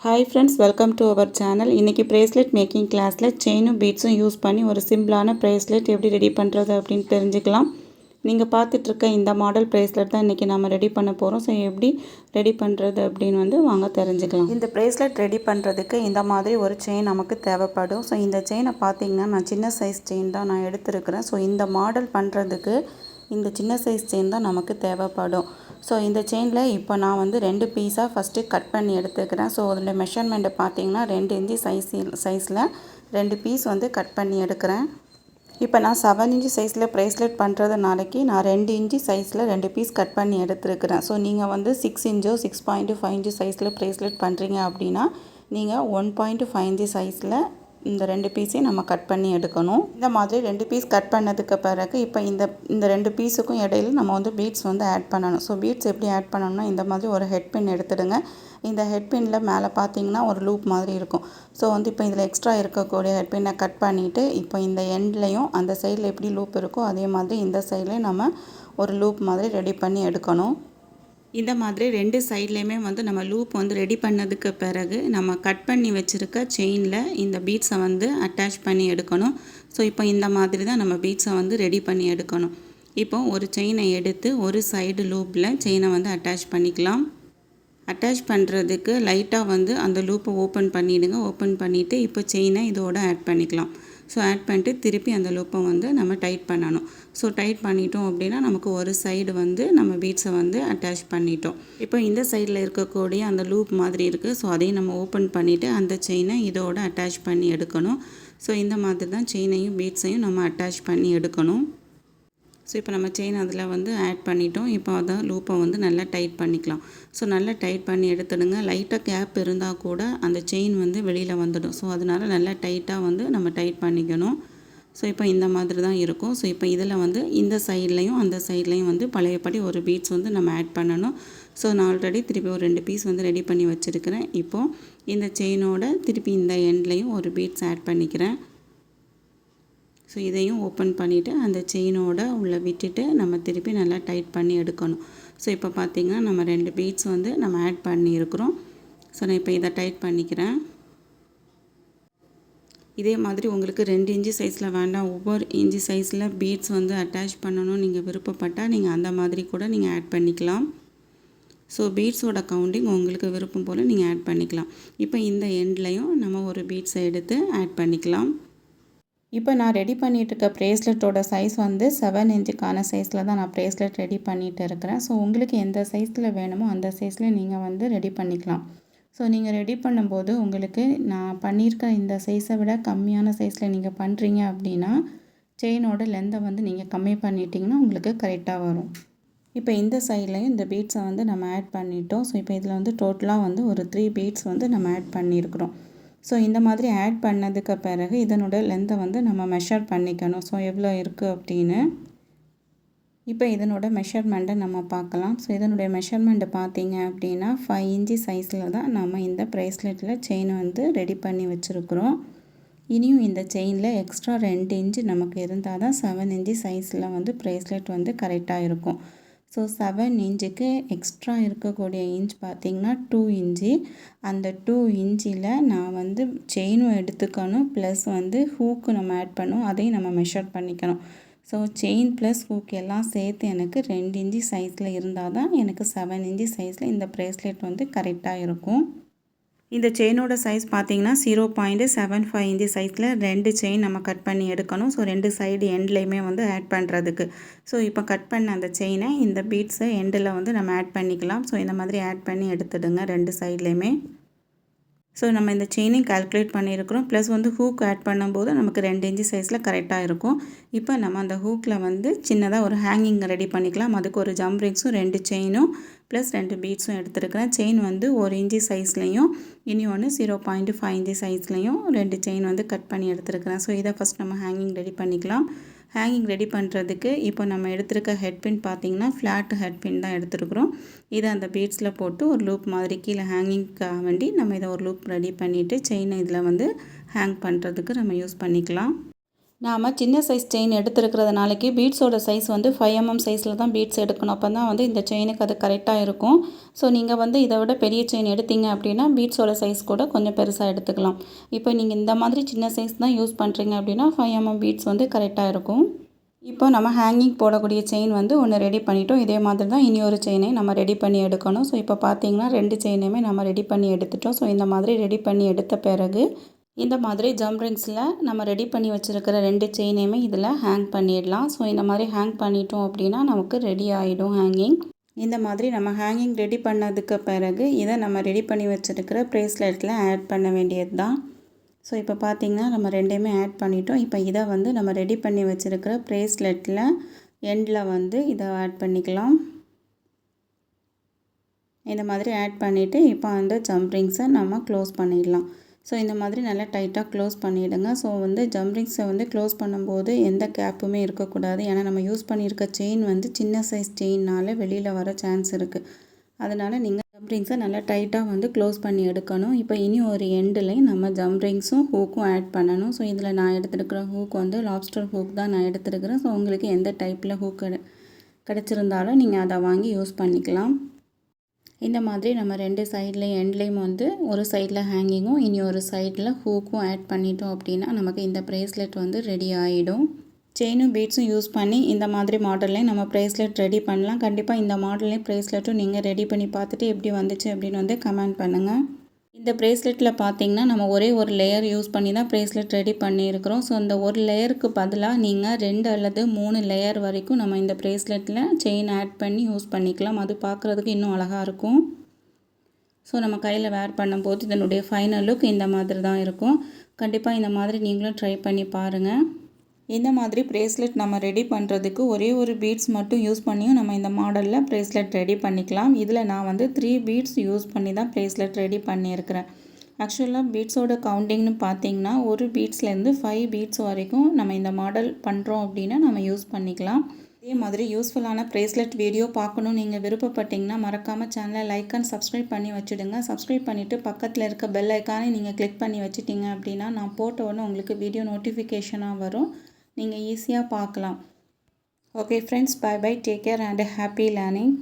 Hi friends, welcome to our channel. இன்றைக்கி bracelet making கிளாஸில் செயினும் பீட்ஸும் யூஸ் பண்ணி ஒரு சிம்பிளான ப்ரேஸ்லெட் எப்படி ரெடி பண்ணுறது அப்படின்னு தெரிஞ்சுக்கலாம். நீங்கள் பார்த்துட்ருக்க இந்த மாடல் ப்ரேஸ்லெட் தான் இன்றைக்கி நம்ம ரெடி பண்ண போகிறோம். ஸோ எப்படி ரெடி பண்ணுறது அப்படின்னு வாங்க தெரிஞ்சுக்கலாம். இந்த ப்ரேஸ்லெட் ரெடி பண்ணுறதுக்கு இந்த மாதிரி ஒரு செயின் நமக்கு தேவைப்படும். ஸோ இந்த செயினை பார்த்திங்கன்னா நான் சின்ன சைஸ் செயின் தான் நான் எடுத்துருக்கிறேன். ஸோ இந்த மாடல் பண்ணுறதுக்கு இந்த சின்ன சைஸ் செயின் தான் நமக்கு தேவைப்படும். ஸோ இந்த செயினில் இப்போ நான் 2 பீஸாக ஃபஸ்ட்டு கட் பண்ணி எடுத்துக்கிறேன். ஸோ அதில் மெஷர்மெண்ட்டை பார்த்தீங்கன்னா 2 இன்ச்சு சைஸில் 2 பீஸ் கட் பண்ணி எடுக்கிறேன். இப்போ நான் 7 இன்ச்சு சைஸில் ப்ரேஸ்லெட் பண்ணுறதுனாலைக்கு நான் 2 இன்ச்சு சைஸில் 2 பீஸ் கட் பண்ணி எடுத்துருக்கிறேன். ஸோ நீங்கள் 6 இன்ச்சோ 6.5 இன்ச்சு சைஸில் ப்ரேஸ்லெட் பண்ணுறீங்க அப்படின்னா நீங்கள் 1.5 இன்ச்சு சைஸில் இந்த 2 பீஸையும் நம்ம கட் பண்ணி எடுக்கணும். இந்த மாதிரி 2 பீஸ் கட் பண்ணதுக்கு பிறகு இப்போ இந்த 2 பீஸுக்கும் இடையில நம்ம பீட்ஸ் ஆட் பண்ணணும். ஸோ பீட்ஸ் எப்படி ஆட் பண்ணணும்னா இந்த மாதிரி ஒரு ஹெட் பின் எடுத்துடுங்க. இந்த ஹெட் பின்னில் மேலே பார்த்தீங்கன்னா ஒரு லூப் மாதிரி இருக்கும். ஸோ இப்போ இதில் எக்ஸ்ட்ரா இருக்கக்கூடிய ஹெட் பின்னை கட் பண்ணிவிட்டு இப்போ இந்த எண்ட்லேயும் அந்த சைடில் எப்படி லூப் இருக்கோ அதே மாதிரி இந்த சைட்லேயும் நம்ம ஒரு லூப் மாதிரி ரெடி பண்ணி எடுக்கணும். இந்த மாதிரி 2 சைட்லேயுமே நம்ம லூப் ரெடி பண்ணதுக்கு பிறகு நம்ம கட் பண்ணி வச்சுருக்க செயினில் இந்த பீட்ஸை அட்டாச் பண்ணி எடுக்கணும். ஸோ இப்போ இந்த மாதிரி தான் நம்ம பீட்ஸை ரெடி பண்ணி எடுக்கணும். இப்போ ஒரு செயினை எடுத்து ஒரு சைடு லூப்பில் செயினை அட்டாச் பண்ணிக்கலாம். அட்டாச் பண்ணுறதுக்கு லைட்டாக அந்த லூப்பை ஓப்பன் பண்ணிவிடுங்க. ஓப்பன் பண்ணிவிட்டு இப்போ செயினை இதோடு ஆட் பண்ணிக்கலாம். ஸோ ஆட் பண்ணிட்டு திருப்பி அந்த லூப்பை நம்ம டைட் பண்ணணும். ஸோ டைட் பண்ணிட்டோம் அப்படின்னா நமக்கு ஒரு சைடு நம்ம பீட்ஸை அட்டாச் பண்ணிட்டோம். இப்போ இந்த சைடில் இருக்கக்கூடிய அந்த லூப் மாதிரி இருக்குது. ஸோ அதையும் நம்ம ஓப்பன் பண்ணிவிட்டு அந்த செயினை இதோடு அட்டாச் பண்ணி எடுக்கணும். ஸோ இந்த மாதிரி தான் செயினையும் பீட்ஸையும் நம்ம அட்டாச் பண்ணி எடுக்கணும். ஸோ இப்போ நம்ம செயின் அதில் ஆட் பண்ணிட்டோம். இப்போ அதை லூப்பை நல்லா டைட் பண்ணிக்கலாம். ஸோ நல்லா டைட் பண்ணி எடுத்துடுங்க. லைட்டாக கேப் இருந்தால் கூட அந்த செயின் வெளியில் வந்துடும். ஸோ அதனால் நல்லா டைட்டாக நம்ம டைட் பண்ணிக்கணும். ஸோ இப்போ இந்த மாதிரி தான் இருக்கும். ஸோ இப்போ இதில் இந்த சைட்லேயும் அந்த சைட்லேயும் பழையபடி ஒரு பீட்ஸ் நம்ம ஆட் பண்ணணும். ஸோ நான் ஆல்ரெடி திருப்பி ஒரு 2 பீஸ் ரெடி பண்ணி வச்சுருக்கிறேன். இப்போது இந்த செயினோட திருப்பி இந்த எண்ட்லேயும் ஒரு பீட்ஸ் ஆட் பண்ணிக்கிறேன். ஸோ இதையும் ஓப்பன் பண்ணிவிட்டு அந்த செயினோட உள்ளே விட்டுட்டு நம்ம திருப்பி நல்லா டைட் பண்ணி எடுக்கணும். ஸோ இப்போ பார்த்திங்கன்னா நம்ம 2 பீட்ஸ் நம்ம ஆட் பண்ணியிருக்கிறோம். ஸோ நான் இப்போ இதை டைட் பண்ணிக்கிறேன். இதே மாதிரி உங்களுக்கு 2 இன்ச்சு சைஸில் வேண்டாம், ஒவ்வொரு இன்ச்சு சைஸில் பீட்ஸ் அட்டாச் பண்ணணும் நீங்கள் விருப்பப்பட்டால் நீங்கள் அந்த மாதிரி கூட நீங்கள் ஆட் பண்ணிக்கலாம். ஸோ பீட்ஸோட கவுண்டிங் உங்களுக்கு விருப்பம் போல் நீங்கள் ஆட் பண்ணிக்கலாம். இப்போ இந்த எண்ட்லேயும் நம்ம ஒரு பீட்ஸை எடுத்து ஆட் பண்ணிக்கலாம். இப்போ நான் ரெடி பண்ணிகிட்டு இருக்க ப்ரேஸ்லெட்டோட சைஸ் 7 இன்ச்சுக்கான சைஸில் தான் நான் ப்ரேஸ்லெட் ரெடி பண்ணிகிட்டு இருக்கிறேன். ஸோ உங்களுக்கு எந்த சைஸில் வேணுமோ அந்த சைஸில் நீங்கள் ரெடி பண்ணிக்கலாம். ஸோ நீங்கள் ரெடி பண்ணும்போது உங்களுக்கு நான் பண்ணியிருக்க இந்த சைஸை விட கம்மியான சைஸில் நீங்கள் பண்ணுறீங்க அப்படின்னா செயினோட லென்த்தை நீங்கள் கம்மி பண்ணிட்டீங்கன்னா உங்களுக்கு கரெக்டாக வரும். இப்போ இந்த சைட்லேயும் இந்த பீட்ஸை நம்ம ஆட் பண்ணிட்டோம். ஸோ இப்போ இதில் டோட்டலாக ஒரு 3 பீட்ஸ் நம்ம ஆட் பண்ணியிருக்கிறோம். ஸோ இந்த மாதிரி ஆட் பண்ணதுக்கு பிறகு இதனோட லென்த்தை நம்ம மெஷர் பண்ணிக்கணும். ஸோ எவ்வளோ இருக்குது அப்படின்னு இப்போ இதனோட மெஷர்மெண்ட்டை நம்ம பார்க்கலாம். ஸோ இதனுடைய மெஷர்மெண்ட்டை பார்த்தீங்க அப்படின்னா 5 இன்ச்சு சைஸில் தான் நம்ம இந்த ப்ரேஸ்லெட்டில் செயின் ரெடி பண்ணி வச்சுருக்குறோம். இனியும் இந்த செயினில் எக்ஸ்ட்ரா 2 இன்ச்சு நமக்கு இருந்தால் தான் 7 இன்ச்சு சைஸில் ப்ரேஸ்லெட் கரெக்டாக இருக்கும். ஸோ 7 இன்ச்சுக்கு எக்ஸ்ட்ரா இருக்கக்கூடிய இன்ச் பார்த்திங்கன்னா 2 இன்ச்சு. அந்த 2 இன்ச்சில் நான் செயினும் எடுத்துக்கணும், ப்ளஸ் ஹூக்கு நம்ம ஆட் பண்ணணும், அதையும் நம்ம மெஷர் பண்ணிக்கணும். ஸோ செயின் ப்ளஸ் ஹூக் எல்லாம் சேர்த்து எனக்கு 2 இன்ச்சு சைஸில் இருந்தால் தான் எனக்கு 7 இன்ச்சு சைஸில் இந்த ப்ரேஸ்லெட் கரெக்டாக இருக்கும். இந்த செயினோட சைஸ் பார்த்திங்கன்னா 0.75 இன்ச்சு சைஸில் 2 செயின் நம்ம கட் பண்ணி எடுக்கணும். ஸோ 2 சைடு எண்ட்லேயுமே ஆட் பண்ணுறதுக்கு. ஸோ இப்போ கட் பண்ண அந்த செயினை இந்த பீட்ஸை எண்டில் நம்ம ஆட் பண்ணிக்கலாம். ஸோ இந்த மாதிரி ஆட் பண்ணி எடுத்துடுங்க 2 சைட்லேயுமே. ஸோ நம்ம இந்த செயினையும் கால்குலேட் பண்ணியிருக்கிறோம். ப்ளஸ் ஹூக் ஆட் பண்ணும்போது நமக்கு 2 இன்ச்சு சைஸில் கரெக்டாக இருக்கும். இப்போ நம்ம அந்த ஹூக்கில் சின்னதாக ஒரு ஹேங்கிங் ரெடி பண்ணிக்கலாம். அதுக்கு ஒரு ஜம்ப் ரிங்ஸும் 2 செயினும் ப்ளஸ் 2 பீட்ஸும் எடுத்துருக்கிறேன். செயின் 1 இன்ச்சு சைஸ்லையும் இனி ஒன்று 0.5 இன்ச்சு சைஸ்லையும் 2 செயின் கட் பண்ணி எடுத்துருக்கிறேன். ஸோ இதை ஃபஸ்ட் நம்ம ஹேங்கிங் ரெடி பண்ணிக்கலாம். ஹேங்கிங் ரெடி பண்ணுறதுக்கு இப்போ நம்ம எடுத்துருக்க ஹெட் பின் பார்த்திங்கன்னா ஃப்ளாட் ஹெட் பின் தான் எடுத்துருக்குறோம். இதை அந்த பீட்ஸில் போட்டு ஒரு லூப் மாதிரி கீழே ஹேங்கிங்காக வேண்டி நம்ம இதை ஒரு லூப் ரெடி பண்ணிவிட்டு செயினை இதில் ஹேங் பண்ணுறதுக்கு நம்ம யூஸ் பண்ணிக்கலாம். நாம் சின்ன சைஸ் செயின் எடுத்துருக்கிறதுனாலக்கு பீட்ஸோட சைஸ் வந்து 5 mm சைஸில் தான் பீட்ஸ் எடுக்கணும். அப்போ தான் வந்து இந்த செயினுக்கு அது கரெக்டாக இருக்கும். ஸோ நீங்கள் வந்து இதை விட பெரிய செயின் எடுத்தீங்க அப்படின்னா பீட்ஸோட சைஸ் கூட கொஞ்சம் பெருசாக எடுத்துக்கலாம். இப்போ நீங்கள் இந்த மாதிரி சின்ன சைஸ் தான் யூஸ் பண்ணுறீங்க அப்படின்னா 5 mm பீட்ஸ் வந்து கரெக்டாக இருக்கும். இப்போ நம்ம ஹேங்கிங் போடக்கூடிய செயின் வந்து ஒன்று ரெடி பண்ணிட்டோம். இதே மாதிரி தான் இனி ஒரு செயினை நம்ம ரெடி பண்ணி எடுக்கணும். ஸோ இப்போ பார்த்தீங்கன்னா 2 செயினையுமே நம்ம ரெடி பண்ணி எடுத்துட்டோம். ஸோ இந்த மாதிரி ரெடி பண்ணி எடுத்த பிறகு இந்த மாதிரி ஜம்ப் ரிங்ஸில் நம்ம ரெடி பண்ணி வச்சுருக்கிற 2 செயினையுமே இதில் ஹேங் பண்ணிடலாம். ஸோ இந்த மாதிரி ஹேங் பண்ணிட்டோம் அப்படின்னா நமக்கு ரெடி ஆகிடும் ஹேங்கிங். இந்த மாதிரி நம்ம ஹேங்கிங் ரெடி பண்ணதுக்கு பிறகு இதை நம்ம ரெடி பண்ணி வச்சுருக்கிற ப்ரேஸ்லெட்டில் ஆட் பண்ண வேண்டியது தான். ஸோ இப்போ பார்த்திங்கன்னா நம்ம ரெண்டையுமே ஆட் பண்ணிட்டோம். இப்போ இதை வந்து நம்ம ரெடி பண்ணி வச்சுருக்கிற ப்ரேஸ்லெட்டில் எண்டில் வந்து இதை ஆட் பண்ணிக்கலாம். இந்த மாதிரி ஆட் பண்ணிவிட்டு இப்போ அந்த ஜம்ப் ரிங்ஸை நம்ம க்ளோஸ் பண்ணிடலாம். ஸோ இந்த மாதிரி நல்லா டைட்டாக க்ளோஸ் பண்ணிவிடுங்க. ஸோ வந்து ஜம்ப் ரிங்ஸை வந்து க்ளோஸ் பண்ணும்போது எந்த கேப்புமே இருக்கக்கூடாது. ஏன்னா நம்ம யூஸ் பண்ணியிருக்க செயின் வந்து சின்ன சைஸ் செயின்னால் வெளியில் வர சான்ஸ் இருக்குது. அதனால் நீங்கள் ஜம்ப் ரிங்ஸை நல்லா டைட்டாக வந்து க்ளோஸ் பண்ணி எடுக்கணும். இப்போ இனி ஒரு எண்டுலேயும் நம்ம ஜம்ப் ரிங்ஸும் ஹூக்கும் ஆட் பண்ணணும். ஸோ இதில் நான் எடுத்துருக்கிற ஹூக் வந்து லாப்ஸ்டர் ஹூக் தான் நான் எடுத்துருக்கிறேன். ஸோ உங்களுக்கு எந்த டைப்பில் ஹூக் கிடச்சிருந்தாலும் நீங்கள் அதை வாங்கி யூஸ் பண்ணிக்கலாம். இந்த மாதிரி நம்ம 2 சைட்லேயும் எண்ட்லேயும் வந்து ஒரு சைடில் ஹேங்கிங்கும் இனி ஒரு சைடில் ஹூக்கும் ஆட் பண்ணிட்டோம் அப்படின்னா நமக்கு இந்த ப்ரேஸ்லெட் வந்து ரெடி ஆகிடும். செயினும் பீட்ஸும் யூஸ் பண்ணி இந்த மாதிரி மாடல்லையும் நம்ம ப்ரேஸ்லெட் ரெடி பண்ணலாம். கண்டிப்பாக இந்த மாடல்லையும் ப்ரேஸ்லெட்டும் நீங்கள் ரெடி பண்ணி பார்த்துட்டு எப்படி வந்துச்சு அப்படின்னு வந்து கமெண்ட் பண்ணுங்கள். இந்த ப்ரேஸ்லெட்டில் பார்த்திங்கன்னா நம்ம ஒரே ஒரு லேயர் யூஸ் பண்ணி தான் ப்ரேஸ்லெட் ரெடி பண்ணியிருக்கிறோம். ஸோ அந்த ஒரு லேயருக்கு பதிலாக நீங்கள் 2 அல்லது 3 லேயர் வரைக்கும் நம்ம இந்த ப்ரேஸ்லெட்டில் செயின் ஆட் பண்ணி யூஸ் பண்ணிக்கலாம். அது பார்க்குறதுக்கு இன்னும் அழகாக இருக்கும். ஸோ நம்ம கையில் வேர் பண்ணும்போது இதனுடைய ஃபைனல் லுக் இந்த மாதிரி தான் இருக்கும். கண்டிப்பாக இந்த மாதிரி நீங்களும் ட்ரை பண்ணி பாருங்கள். இந்த மாதிரி ப்ரேஸ்லெட் நம்ம ரெடி பண்ணுறதுக்கு ஒரே ஒரு பீட்ஸ் மட்டும் யூஸ் பண்ணியும் நம்ம இந்த மாடலில் ப்ரேஸ்லெட் ரெடி பண்ணிக்கலாம். இதில் நான் வந்து 3 பீட்ஸ் யூஸ் பண்ணி தான் ப்ரேஸ்லெட் ரெடி பண்ணியிருக்கிறேன். ஆக்சுவலாக பீட்ஸோட கவுண்டிங்னு பார்த்தீங்கன்னா ஒரு பீட்ஸ்லேருந்து 5 பீட்ஸ் வரைக்கும் நம்ம இந்த மாடல் பண்ணுறோம் அப்படின்னா நம்ம யூஸ் பண்ணிக்கலாம். இதே மாதிரி யூஸ்ஃபுல்லான ப்ரேஸ்லெட் வீடியோ பார்க்கணும் நீங்கள் விருப்பப்பட்டிங்கன்னா மறக்காமல் சேனலை லைக் அண்ட் சப்ஸ்கிரைப் பண்ணி வச்சுடுங்க. சப்ஸ்கிரைப் பண்ணிவிட்டு பக்கத்தில் இருக்க பெல் ஐக்கானை நீங்கள் கிளிக் பண்ணி வச்சுட்டிங்க அப்படின்னா நான் போட்ட உடனே உங்களுக்கு வீடியோ நோட்டிஃபிகேஷனாக வரும். நீங்கள் ஈஸியாக பார்க்கலாம். Okay friends, bye bye, take care and happy learning.